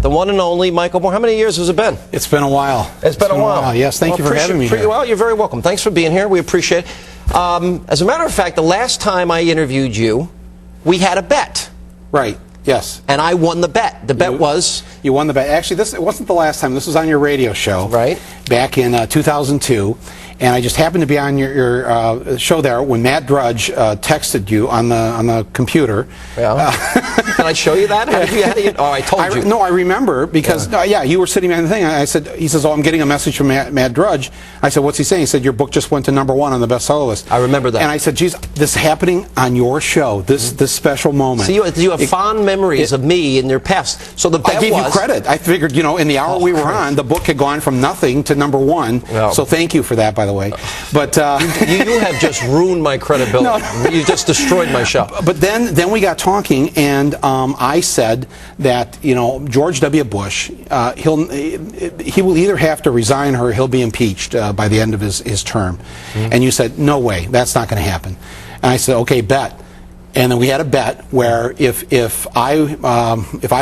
the one and only Michael Moore. How many years has it been? It's been a while. It's been a while. Yes, thank you for having me here. Well, you're very welcome. Thanks for being here. We appreciate it. As a matter of fact, the last time I interviewed you, we had a bet. Right. Yes. And I won the bet. The bet was... You won the bet. Actually, it wasn't the last time. This was on your radio show. Right. Back in 2002. And I just happened to be on your show there when Matt Drudge texted you on the computer. Yeah. Can I show you that? I told you. No, I remember because you were sitting behind the thing. He says, "Oh, I'm getting a message from Matt Drudge." I said, "What's he saying?" He said, "Your book just went to #1 on the bestseller list." I remember that. And I said, "Geez, this is happening on your show. This special moment." So you have fond memories of me in your past. So the bet I gave you credit. I figured, in the hour we were on, the book had gone from nothing to #1. Yeah. So thank you for that, by the way. But you have just ruined my credibility. No. You just destroyed my show. But then we got talking, and I said that George W. Bush, he will either have to resign or he'll be impeached by the end of his term. Mm-hmm. And you said, "No way, that's not going to happen." And I said, "Okay, bet." And then we had a bet where if I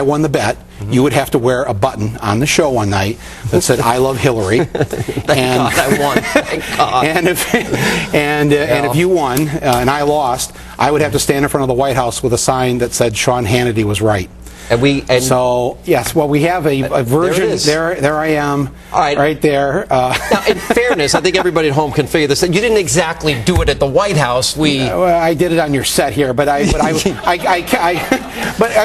won the bet, mm-hmm. you would have to wear a button on the show one night that said "I love Hillary." Thank God I won. Thank God. And if you won and I lost, I would have to stand in front of the White House with a sign that said Sean Hannity was right. So yes, well, we have a version. There I am, right there. Now, in fairness, I think everybody at home can figure this out. You didn't exactly do it at the White House. Well, I did it on your set here, but I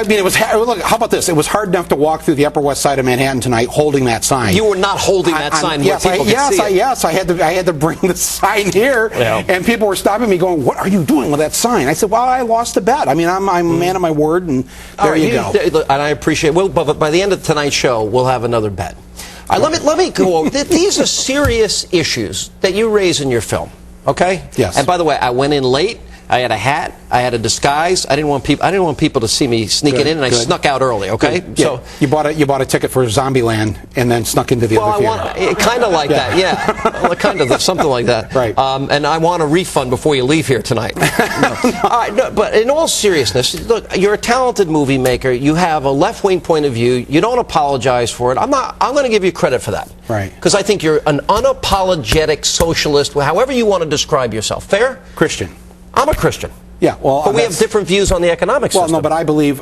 mean, it was. Look, how about this? It was hard enough to walk through the Upper West Side of Manhattan tonight holding that sign. You were not holding that sign. Yes, I had to bring the sign here, and people were stopping me, going, "What are you doing with that sign?" I said, "Well, I lost a bet. I mean, I'm a man of my word, and there you go." And I appreciate. Well, but by the end of tonight's show, we'll have another bet. All right, let me go over. These are serious issues that you raise in your film. Okay. Yes. And by the way, I went in late. I had a hat. I had a disguise. I didn't want people to see me sneaking in, and I snuck out early. Okay. Good. So you bought a ticket for Zombieland and then snuck into the other theater. Kind of like that. Yeah. Kind of something like that. Right. And I want a refund before you leave here tonight. All right. No, but in all seriousness, look, you're a talented movie maker. You have a left-wing point of view. You don't apologize for it. I'm going to give you credit for that. Right. Because I think you're an unapologetic socialist, however you want to describe yourself. Fair? Christian. I'm a Christian. Yeah, well, but we have different views on the economic system. Well, no, but I believe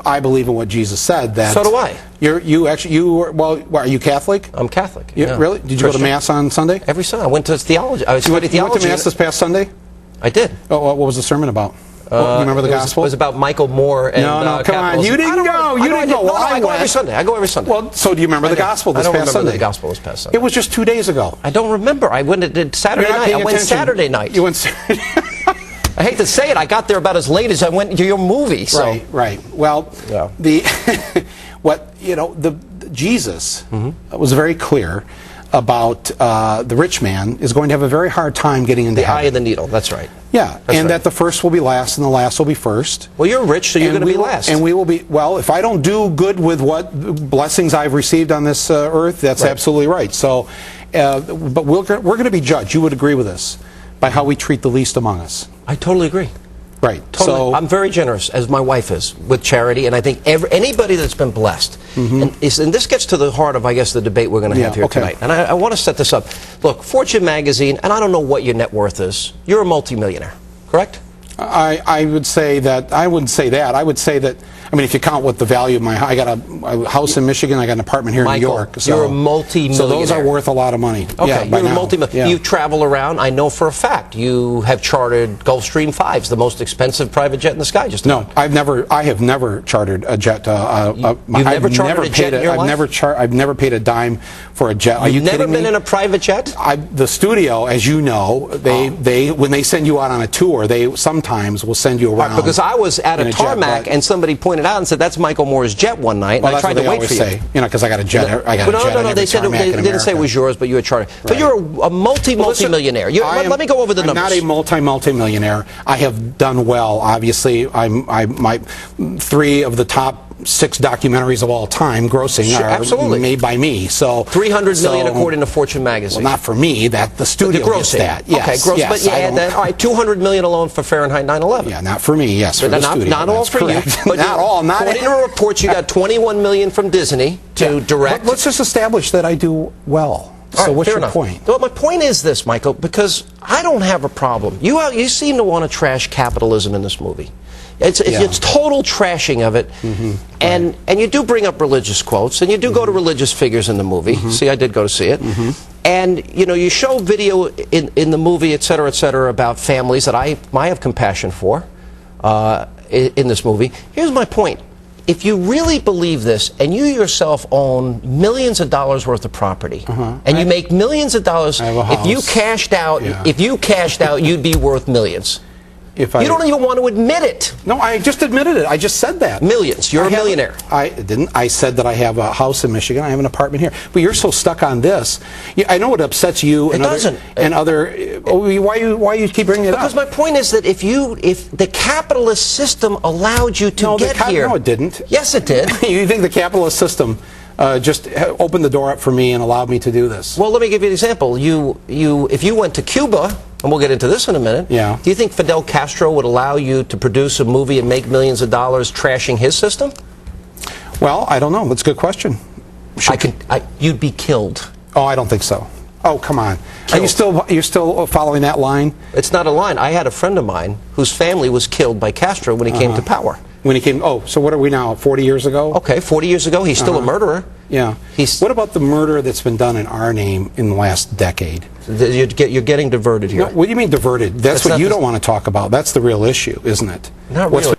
in what Jesus said. That so do I. Are you Catholic? I'm Catholic. Really? Did you go to Mass on Sunday? Every Sunday. I went to theology. I studied theology. You went to Mass this past Sunday? I did. Oh, what was the sermon about? You remember the gospel? It was about Michael Moore and No, come on. You didn't go. You didn't go. No, I go every Sunday. Well, so do you remember the gospel this past Sunday? I don't remember the gospel this past Sunday. It was just 2 days ago. I don't remember. I went Saturday night. I went Saturday night. You went I hate to say it, I got there about as late as I went to your movie. So. Right. Well, Jesus was very clear about the rich man is going to have a very hard time getting into heaven. The eye of the needle. That's right. Yeah, that the first will be last and the last will be first. Well, you're rich, so you're going to be last. And we will be. Well, if I don't do good with what blessings I've received on this earth, that's absolutely right. So, but we're going to be judged. You would agree with this by how we treat the least among us. I totally agree. Right. Totally. So I'm very generous, as my wife is, with charity, and I think anybody that's been blessed, and this gets to the heart of, I guess, the debate we're going to have here tonight. And I want to set this up. Look, Fortune magazine, and I don't know what your net worth is. You're a multimillionaire, correct? I would say that. I wouldn't say that. I would say that. I mean, if you count what the value of I got a house in Michigan, I got an apartment here in New York. So, you're a multi-millionaire. So those are worth a lot of money. Okay, you're a multi-millionaire. You travel around. I know for a fact you have chartered Gulfstream 5s, the most expensive private jet in the sky. I have never chartered a jet. You've never chartered a jet in your life? I've never paid a dime for a jet. You've never been in a private jet? The studio, as you know, they when they send you out on a tour, they sometimes will send you around. Because I was at a tarmac and somebody pointed out and said, "That's Michael Moore's jet" one night, and I tried to wait for you. Because I got a jet. No. They said they didn't say it was yours, but you had chartered. But you're a multi-millionaire. Let me go over the numbers. I'm not a multi-millionaire. I have done well. Obviously, my 3 of the top 6 documentaries of all time grossing are absolutely made by me. So 300 million according to Fortune magazine. Well, not for me. That the studio gets that. Yes, okay, gross. Yes, but you add that. All right, 200 million alone for Fahrenheit 9/11. Yeah, not for me. Yes, for the studio. Not all for you. But not all. Not according to reports, you got 21 million from Disney to direct. Let's just establish that I do well. So what's your point? Well, my point is this, Michael, because I don't have a problem. You seem to want to trash capitalism in this movie. It's total trashing of it, and you do bring up religious quotes, and you do go to religious figures in the movie. See, I did go to see it, and you show video in the movie, et cetera, about families that I have compassion for in this movie. Here's my point. If you really believe this, and you yourself own millions of dollars worth of property, and you make millions of dollars, if you cashed out, you'd be worth millions. You don't even want to admit it. No, I just admitted it. I just said that. Millions. You're a millionaire. I didn't. I said that I have a house in Michigan. I have an apartment here. But you're so stuck on this. I know it upsets you. It doesn't. Why you keep bringing it up? Because my point is that if the capitalist system allowed you to get here. No, it didn't. Yes, it did. You think the capitalist system just opened the door up for me and allowed me to do this? Well, let me give you an example. If you went to Cuba, and we'll get into this in a minute, do you think Fidel Castro would allow you to produce a movie and make millions of dollars trashing his system? Well, I don't know. That's a good question. You'd be killed. Oh, I don't think so. Oh, come on. Are you still following that line? It's not a line. I had a friend of mine whose family was killed by Castro when he came to power. When he came, so what are we now, 40 years ago? Okay, 40 years ago, he's still a murderer. Yeah. What about the murder that's been done in our name in the last decade? You're getting diverted here. No, what do you mean diverted? That's what you don't want to talk about. That's the real issue, isn't it? Not really.